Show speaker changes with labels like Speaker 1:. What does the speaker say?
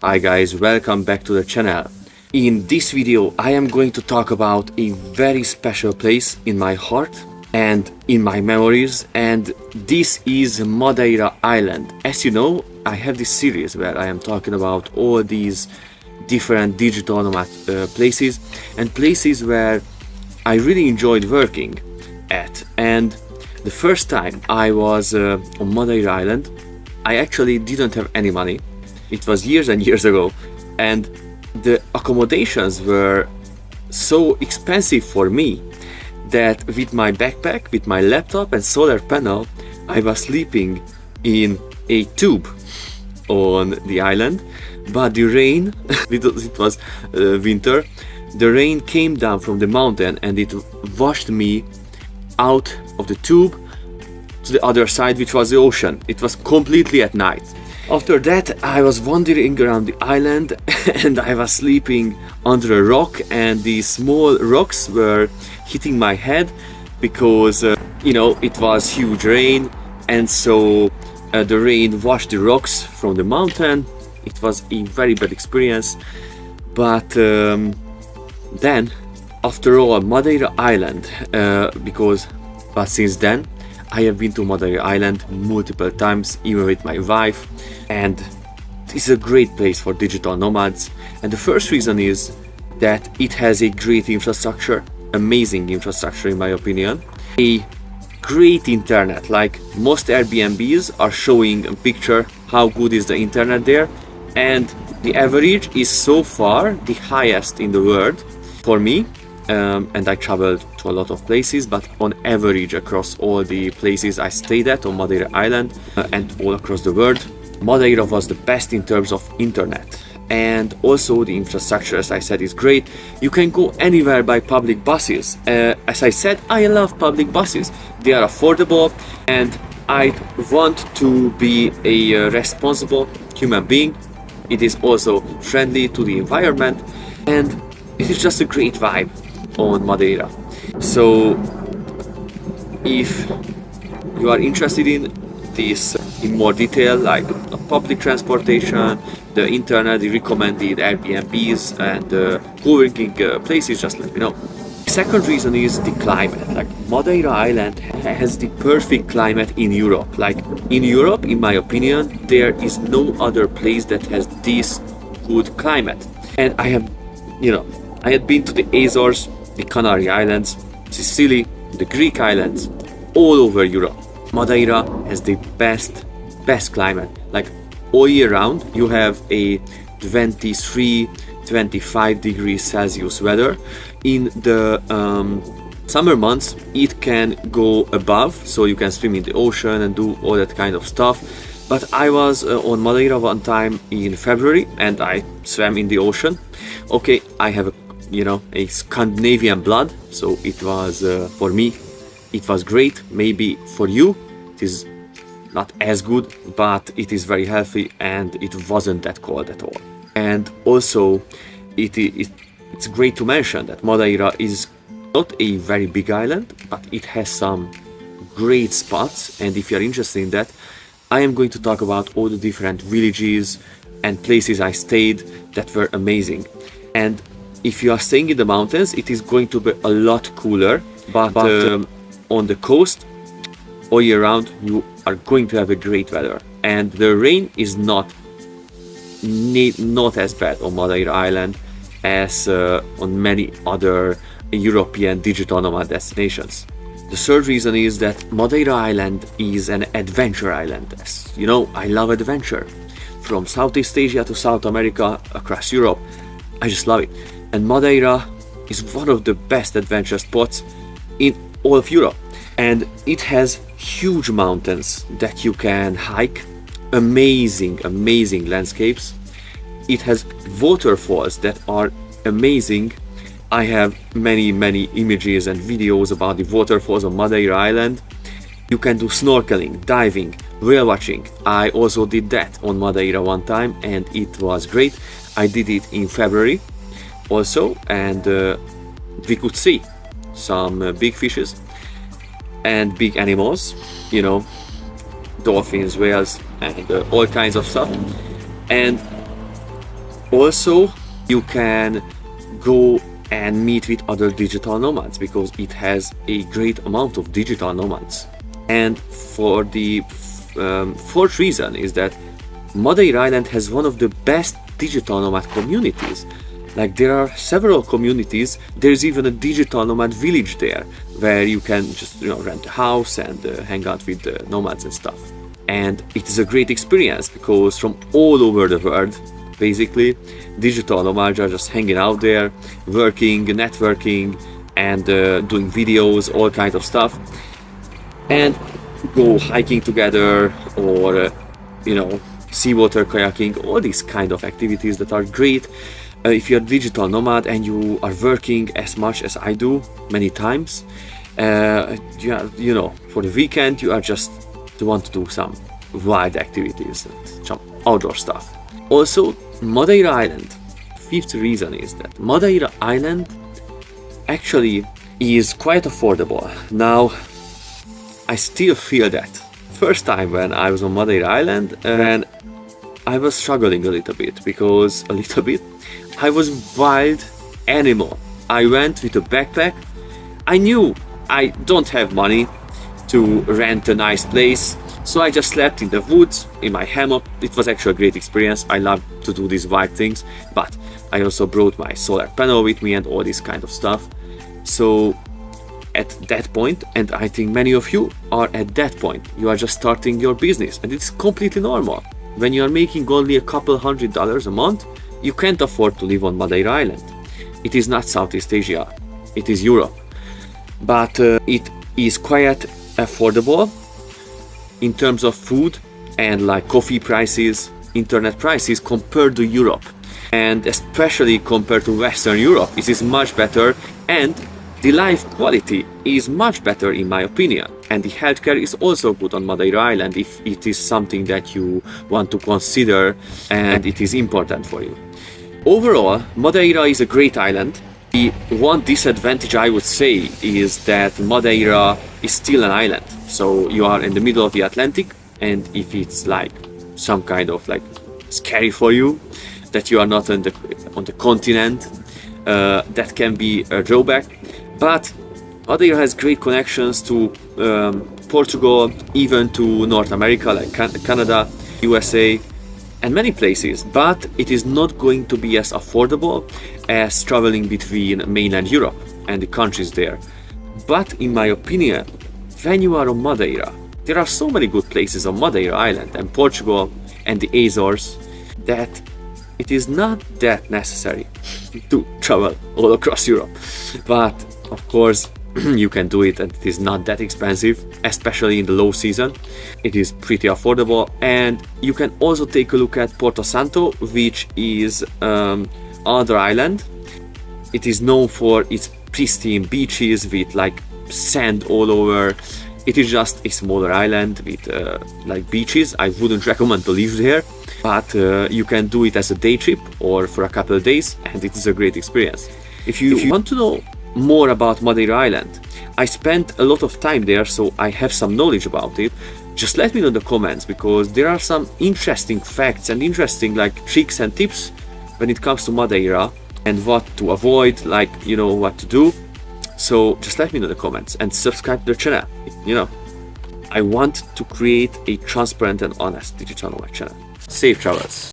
Speaker 1: Hi guys, welcome back to the channel. In this video I am going to talk about a very special place in my heart and in my memories, and this is Madeira Island. As you know, I have this series where I am talking about all these different digital nomad places and places where I really enjoyed working at. And the first time I was on Madeira Island, I actually didn't have any money. It was years and years ago, and the accommodations were so expensive for me that with my backpack, with my laptop and solar panel, I was sleeping in a tube on the island. But the rain, it was winter, the rain came down from the mountain and it washed me out of the tube to the other side, which was the ocean. It was completely at night. After that, I was wandering around the island and I was sleeping under a rock, and these small rocks were hitting my head because it was huge rain, and so the rain washed the rocks from the mountain. It was a very bad experience. But then, after all, Madeira Island, but since then I have been to Madeira Island multiple times, even with my wife, and this is a great place for digital nomads. And the first reason is that it has a great infrastructure, amazing infrastructure in my opinion, a great internet. Like most Airbnbs are showing a picture how good is the internet there, and the average is so far the highest in the world for me. And I traveled to a lot of places, but on average across all the places I stayed at on Madeira Island and all across the world, Madeira was the best in terms of internet. And also the infrastructure, as I said, is great. You can go anywhere by public buses. As I said, I love public buses. They are affordable, and I want to be a responsible human being. It is also friendly to the environment, and it is just a great vibe on Madeira. So if you are interested in this in more detail, like public transportation, the internet, the recommended Airbnbs and co-working places, just let me know. Second reason is the climate. Like Madeira Island has the perfect climate in Europe. Like in Europe, in my opinion, there is no other place that has this good climate. And I had been to the Azores, the Canary Islands, Sicily, the Greek islands, all over Europe. Madeira has the best climate. Like all year round, you have a 23-25 degrees Celsius weather. In the summer months, it can go above, so you can swim in the ocean and do all that kind of stuff. But I was on Madeira one time in February and I swam in the ocean. Okay, I have a Scandinavian blood, so it was for me it was great. Maybe for you it is not as good, but it is very healthy and it wasn't that cold at all. And also it's great to mention that Madeira is not a very big island, but it has some great spots, and if you're interested in that, I am going to talk about all the different villages and places I stayed that were amazing. And if you are staying in the mountains, it is going to be a lot cooler, but on the coast, all year round, you are going to have a great weather. And the rain is not as bad on Madeira Island as on many other European digital nomad destinations. The third reason is that Madeira Island is an adventure island. As you know, I love adventure. From Southeast Asia to South America, across Europe, I just love it. And Madeira is one of the best adventure spots in all of Europe. And it has huge mountains that you can hike, amazing landscapes. It has waterfalls that are amazing. I have many images and videos about the waterfalls on Madeira Island. You can do snorkeling, diving, whale watching. I also did that on Madeira one time and it was great. I did it in February also, and we could see some big fishes and big animals, dolphins, whales, and all kinds of stuff. And Also, you can go and meet with other digital nomads because it has a great amount of digital nomads. And for the fourth reason is that Madeira Island has one of the best digital nomad communities. Like, there are several communities. There's even a digital nomad village there where you can just rent a house and hang out with the nomads and stuff. And it is a great experience because from all over the world, basically, digital nomads are just hanging out there, working, networking, and doing videos, all kinds of stuff, and go hiking together, or seawater kayaking, all these kind of activities that are great. If you're a digital nomad and you are working as much as I do many times, for the weekend you want to do some wild activities and some outdoor stuff. Also, Madeira Island. Fifth reason is that Madeira Island actually is quite affordable. Now, I still feel that. First time when I was on Madeira Island, and I was struggling a little bit because I was wild animal. I went with a backpack. I knew I don't have money to rent a nice place, so I just slept in the woods in my hammock. It was actually a great experience. I love to do these wild things, but I also brought my solar panel with me and all this kind of stuff. So at that point, and I think many of you are at that point, you are just starting your business, and it's completely normal. When you are making only a couple $100 a month, you can't afford to live on Madeira Island. It is not Southeast Asia, it is Europe. But it is quite affordable in terms of food and like coffee prices, internet prices compared to Europe. And especially compared to Western Europe, it is much better, and the life quality is much better in my opinion. And the healthcare is also good on Madeira Island if it is something that you want to consider and it is important for you. Overall, Madeira is a great island. The one disadvantage I would say is that Madeira is still an island. So you are in the middle of the Atlantic, and if it's like some kind of like scary for you that you are not on the continent, that can be a drawback. But Madeira has great connections to Portugal, even to North America like Canada, USA, and many places, but it is not going to be as affordable as traveling between mainland Europe and the countries there. But in my opinion, when you are on Madeira, there are so many good places on Madeira Island and Portugal and the Azores that it is not that necessary to travel all across Europe. But of course, you can do it, and it is not that expensive, especially in the low season. It is pretty affordable, and you can also take a look at Porto Santo, which is another island. It is known for its pristine beaches with like sand all over. It is just a smaller island with like beaches. I wouldn't recommend to live there, but you can do it as a day trip or for a couple of days, and it is a great experience. If you want to know more about Madeira Island, I spent a lot of time there, so I have some knowledge about it. Just let me know in the comments, because there are some interesting facts and interesting like tricks and tips when it comes to Madeira and what to avoid, like what to do. So just let me know in the comments and subscribe to the channel. I want to create a transparent and honest digital nomad channel. Safe travels.